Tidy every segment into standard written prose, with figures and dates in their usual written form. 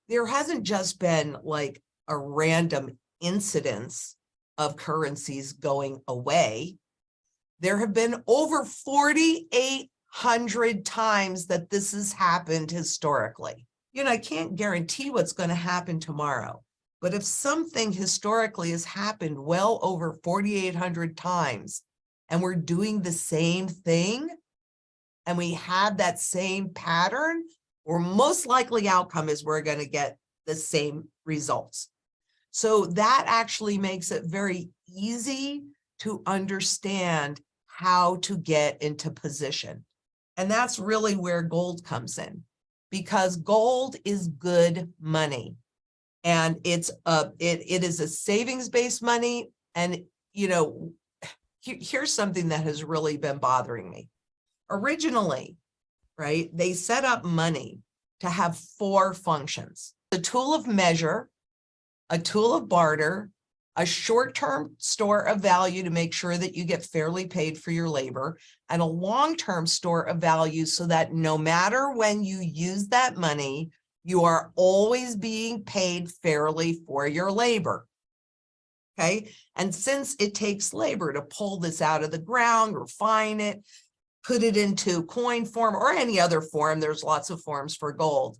there hasn't just been like a random incidence of currencies going away. There have been over 4,800 times that this has happened historically. You know, I can't guarantee what's going to happen tomorrow, but if something historically has happened well over 4,800 times and we're doing the same thing and we have that same pattern, or most likely outcome is we're going to get the same results. So that actually makes it very easy to understand how to get into position. And that's really where gold comes in, because gold is good money. And it is a savings-based money. And, you know, here's something that has really been bothering me. Originally, right, they set up money to have 4 functions: a tool of measure, a tool of barter, a short-term store of value to make sure that you get fairly paid for your labor, and a long-term store of value so that no matter when you use that money, you are always being paid fairly for your labor. Okay. And since it takes labor to pull this out of the ground, refine it, put it into coin form or any other form, there's lots of forms for gold,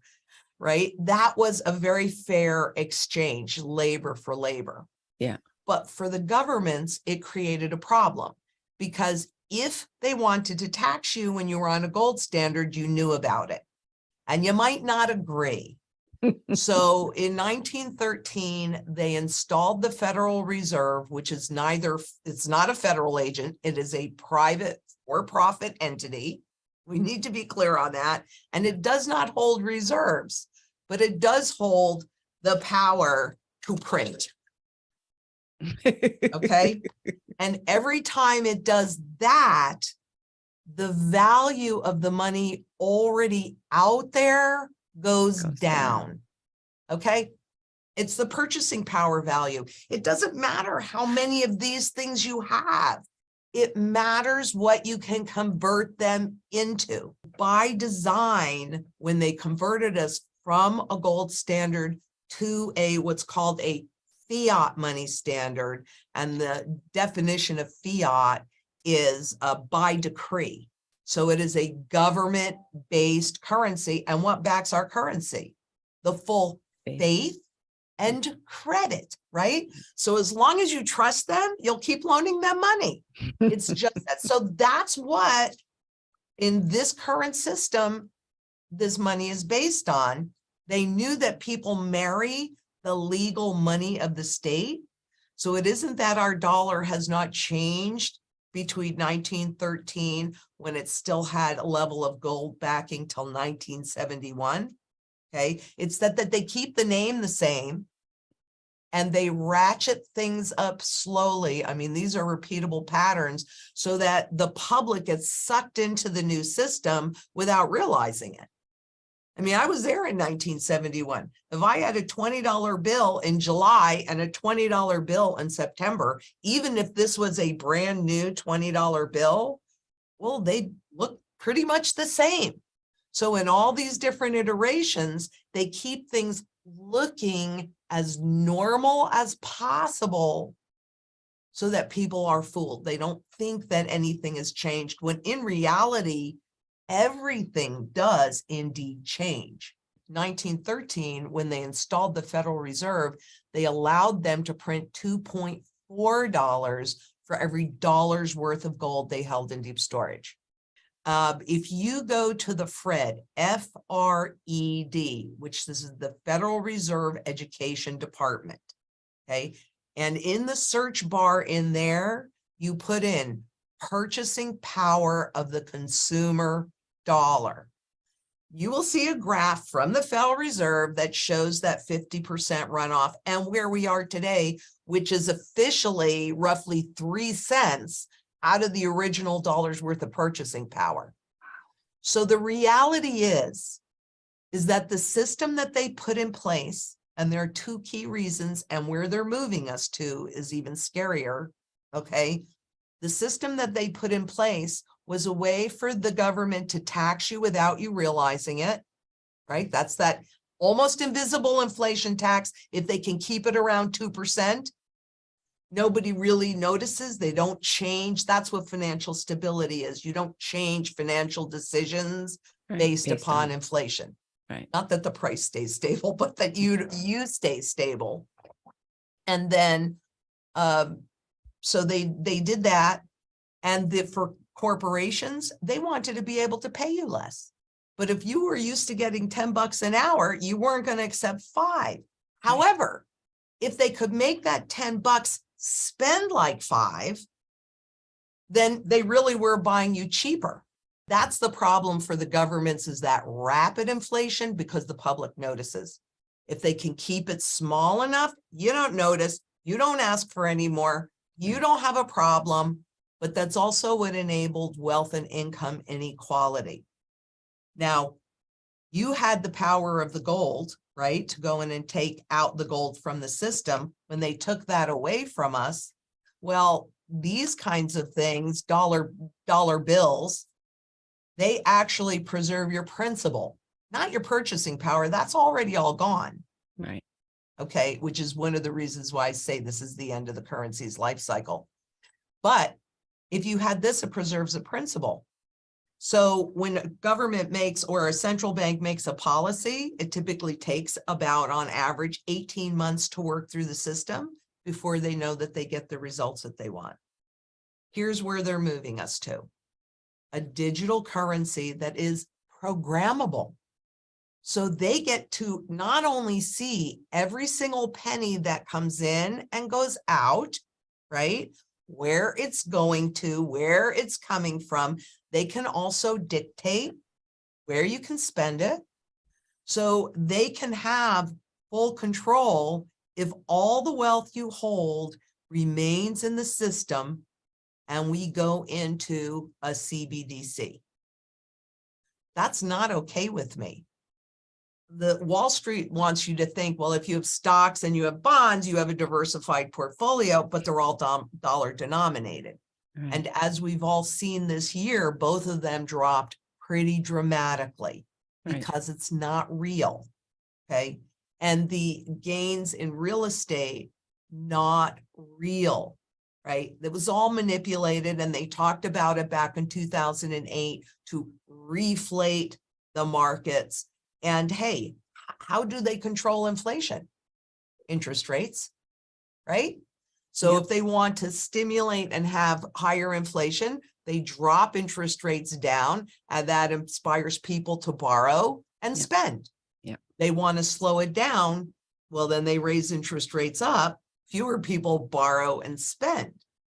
right? That was a very fair exchange, labor for labor. Yeah. But for the governments, it created a problem, because if they wanted to tax you when you were on a gold standard, you knew about it and you might not agree. So in 1913, they installed the Federal Reserve, which is it's not a federal agent. It is a private for-profit entity. We need to be clear on that. And it does not hold reserves, but it does hold the power to print. Okay. And every time it does that, the value of the money already out there goes down. Okay. It's the purchasing power value. It doesn't matter how many of these things you have. It matters what you can convert them into. By design, when they converted us from a gold standard to what's called a fiat money standard, and the definition of fiat is by decree. So it is a government-based currency. And what backs our currency? The full faith and credit, right? So as long as you trust them, you'll keep loaning them money. It's just that. So that's what, in this current system, this money is based on. They knew that people marry the legal money of the state. So it isn't that our dollar has not changed between 1913, when it still had a level of gold backing, till 1971. Okay, it's that they keep the name the same and they ratchet things up slowly. I mean, these are repeatable patterns so that the public gets sucked into the new system without realizing it. I mean, I was there in 1971. If I had a $20 bill in July and a $20 bill in September, even if this was a brand new $20 bill, well, they look pretty much the same. So in all these different iterations, they keep things looking as normal as possible so that people are fooled. They don't think that anything has changed, when in reality, everything does indeed change. 1913, when they installed the Federal Reserve, they allowed them to print $2.4 for every dollar's worth of gold they held in deep storage. If you go to the FRED, F-R-E-D, which this is the Federal Reserve Education Department, okay? And in the search bar in there, you put in purchasing power of the consumer dollar. You will see a graph from the Federal Reserve that shows that 50% runoff, and where we are today, which is officially roughly 3 cents out of the original dollar's worth of purchasing power. So the reality is that the system that they put in place, and there are 2 key reasons, and where they're moving us to is even scarier, okay? The system that they put in place was a way for the government to tax you without you realizing it, right? That's that almost invisible inflation tax. If they can keep it around 2%, nobody really notices. They don't change. That's what financial stability is. You don't change financial decisions based upon inflation. Right. Not that the price stays stable, but that you stay stable. And then, so they did that. And for corporations, they wanted to be able to pay you less. But if you were used to getting $10 an hour, you weren't going to accept 5. However, if they could make that $10 spend like 5, then they really were buying you cheaper. That's the problem for the governments, is that rapid inflation, because the public notices. If they can keep it small enough, you don't notice, you don't ask for any more, you don't have a problem, but that's also what enabled wealth and income inequality. Now, you had the power of the gold, right, to go in and take out the gold from the system. When they took that away from us, well, these kinds of things, dollar bills, they actually preserve your principal, not your purchasing power. That's already all gone. Right. Okay, which is one of the reasons why I say this is the end of the currency's life cycle. But if you had this, it preserves a principal. So when a government makes, or a central bank makes a policy, it typically takes about, on average, 18 months to work through the system before they know that they get the results that they want. Here's where they're moving us to: a digital currency that is programmable. So they get to not only see every single penny that comes in and goes out, right? Where it's going to, where it's coming from. They can also dictate where you can spend it. So they can have full control if all the wealth you hold remains in the system and we go into a CBDC. That's not okay with me. The Wall Street wants you to think, well, if you have stocks and you have bonds, you have a diversified portfolio, but they're all dollar denominated. Right. And as we've all seen this year, both of them dropped pretty dramatically because it's not real. Okay. And the gains in real estate, not real. Right. That was all manipulated. And they talked about it back in 2008 to reflate the markets. And hey, how do they control inflation? Interest rates, right? So if they want to stimulate and have higher inflation, they drop interest rates down, and that inspires people to borrow and spend. They want to slow it down. Well, then they raise interest rates up. Fewer people borrow and spend.